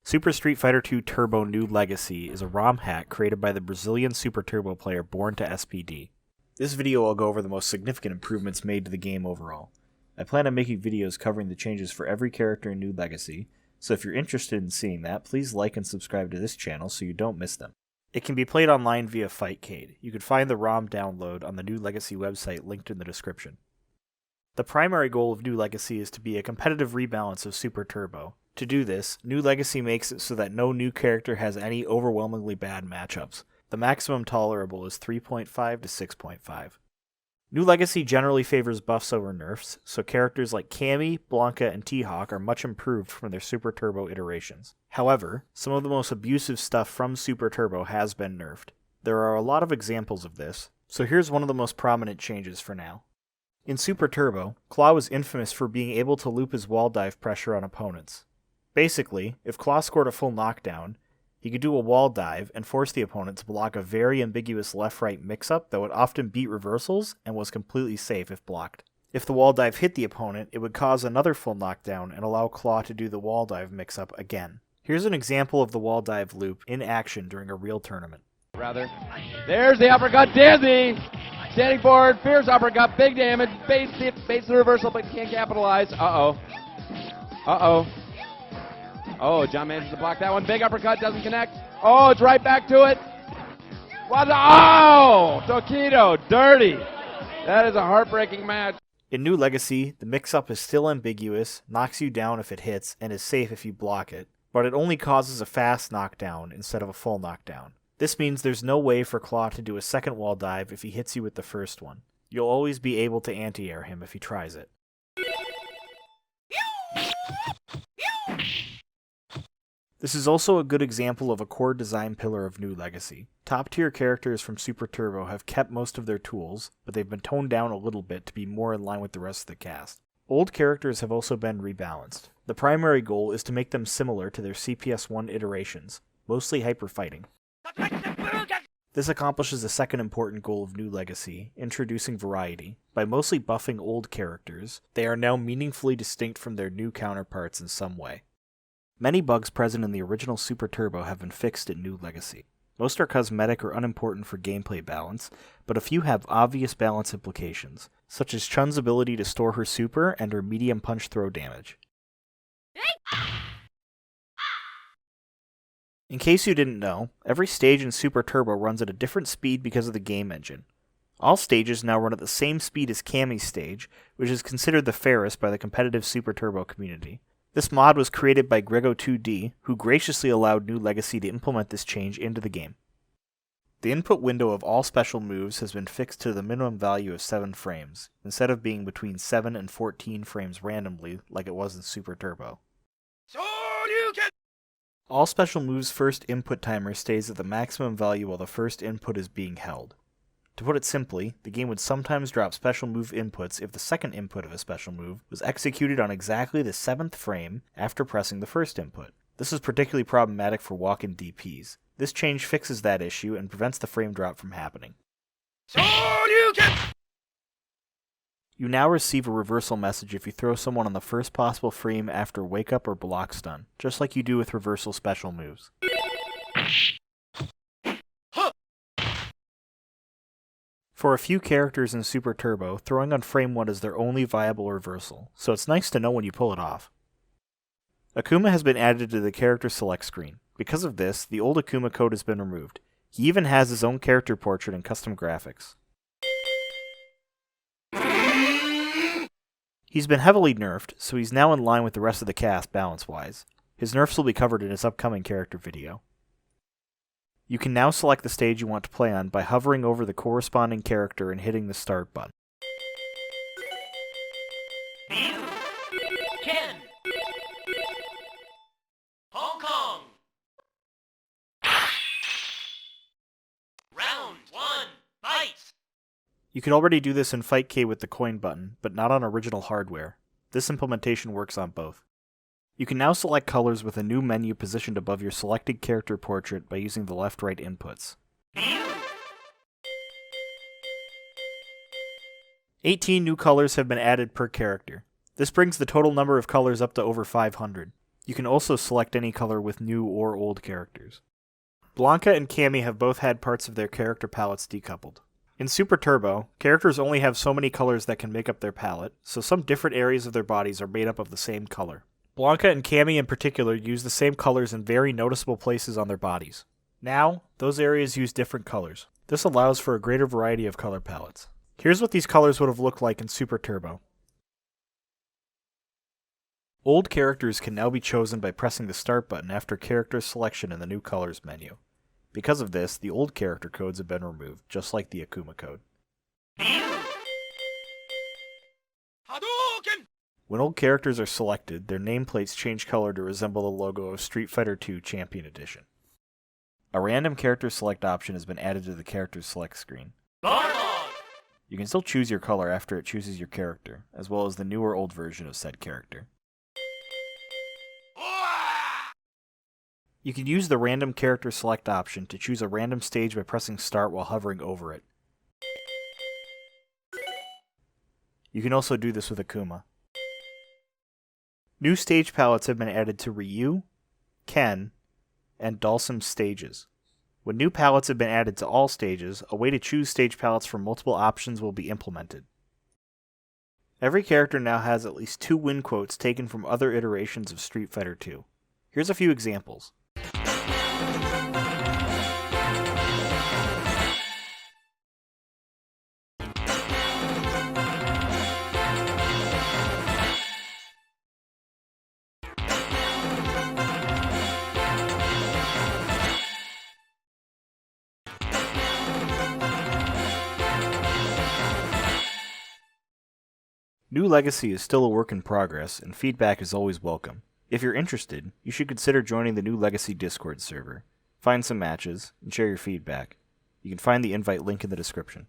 Super Street Fighter II Turbo New Legacy is a ROM hack created by the Brazilian Super Turbo player Born to SPD. This video will go over the most significant improvements made to the game overall. I plan on making videos covering the changes for every character in New Legacy, so if you're interested in seeing that, please like and subscribe to this channel so you don't miss them. It can be played online via Fightcade. You can find the ROM download on the New Legacy website linked in the description. The primary goal of New Legacy is to be a competitive rebalance of Super Turbo. To do this, New Legacy makes it so that no new character has any overwhelmingly bad matchups. The maximum tolerable is 3.5 to 6.5. New Legacy generally favors buffs over nerfs, so characters like Cammy, Blanka, and T-Hawk are much improved from their Super Turbo iterations. However, some of the most abusive stuff from Super Turbo has been nerfed. There are a lot of examples of this, so here's one of the most prominent changes for now. In Super Turbo, Claw was infamous for being able to loop his wall dive pressure on opponents. Basically, if Claw scored a full knockdown, he could do a wall dive and force the opponent to block a very ambiguous left-right mix-up that would often beat reversals and was completely safe if blocked. If the wall dive hit the opponent, it would cause another full knockdown and allow Claw to do the wall dive mix-up again. Here's an example of the wall dive loop in action during a real tournament. There's the uppercut, Dizzy! Standing forward, fierce uppercut, big damage, baits the reversal but can't capitalize. Uh-oh. Oh, John manages to block that one. Big uppercut, doesn't connect. Oh, it's right back to it. What? Oh, Tokido, dirty. That is a heartbreaking match. In New Legacy, the mix-up is still ambiguous, knocks you down if it hits, and is safe if you block it, but it only causes a fast knockdown instead of a full knockdown. This means there's no way for Claw to do a second wall dive if he hits you with the first one. You'll always be able to anti-air him if he tries it. This is also a good example of a core design pillar of New Legacy. Top-tier characters from Super Turbo have kept most of their tools, but they've been toned down a little bit to be more in line with the rest of the cast. Old characters have also been rebalanced. The primary goal is to make them similar to their CPS1 iterations, mostly hyper-fighting. This accomplishes the second important goal of New Legacy, introducing variety. By mostly buffing old characters, they are now meaningfully distinct from their new counterparts in some way. Many bugs present in the original Super Turbo have been fixed in New Legacy. Most are cosmetic or unimportant for gameplay balance, but a few have obvious balance implications, such as Chun's ability to store her super and her medium punch throw damage. In case you didn't know, every stage in Super Turbo runs at a different speed because of the game engine. All stages now run at the same speed as Cammy's stage, which is considered the fairest by the competitive Super Turbo community. This mod was created by Grego2D, who graciously allowed New Legacy to implement this change into the game. The input window of all special moves has been fixed to the minimum value of 7 frames, instead of being between 7 and 14 frames randomly like it was in Super Turbo. All special moves' first input timer stays at the maximum value while the first input is being held. To put it simply, the game would sometimes drop special move inputs if the second input of a special move was executed on exactly the 7th frame after pressing the first input. This is particularly problematic for walk-in DPs. This change fixes that issue and prevents the frame drop from happening. You now receive a reversal message if you throw someone on the first possible frame after wake up or block stun, just like you do with reversal special moves. For a few characters in Super Turbo, throwing on frame 1 is their only viable reversal, so it's nice to know when you pull it off. Akuma has been added to the character select screen. Because of this, the old Akuma code has been removed. He even has his own character portrait and custom graphics. He's been heavily nerfed, so he's now in line with the rest of the cast balance-wise. His nerfs will be covered in his upcoming character video. You can now select the stage you want to play on by hovering over the corresponding character and hitting the start button. Ken. Hong Kong. Round 1, fight! You could already do this in Fightcade with the coin button, but not on original hardware. This implementation works on both. You can now select colors with a new menu positioned above your selected character portrait by using the left-right inputs. 18 new colors have been added per character. This brings the total number of colors up to over 500. You can also select any color with new or old characters. Blanka and Cammy have both had parts of their character palettes decoupled. In Super Turbo, characters only have so many colors that can make up their palette, so some different areas of their bodies are made up of the same color. Blanka and Cammy in particular use the same colors in very noticeable places on their bodies. Now, those areas use different colors. This allows for a greater variety of color palettes. Here's what these colors would have looked like in Super Turbo. Old characters can now be chosen by pressing the Start button after character selection in the New Colors menu. Because of this, the old character codes have been removed, just like the Akuma code. Hadouken! When old characters are selected, their nameplates change color to resemble the logo of Street Fighter II Champion Edition. A random character select option has been added to the character select screen. Barlog! You can still choose your color after it chooses your character, as well as the new or old version of said character. You can use the random character select option to choose a random stage by pressing Start while hovering over it. You can also do this with Akuma. New stage palettes have been added to Ryu, Ken, and Dhalsim's stages. When new palettes have been added to all stages, a way to choose stage palettes from multiple options will be implemented. Every character now has at least 2 win quotes taken from other iterations of Street Fighter II. Here's a few examples. New Legacy is still a work in progress, and feedback is always welcome. If you're interested, you should consider joining the New Legacy Discord server. Find some matches, and share your feedback. You can find the invite link in the description.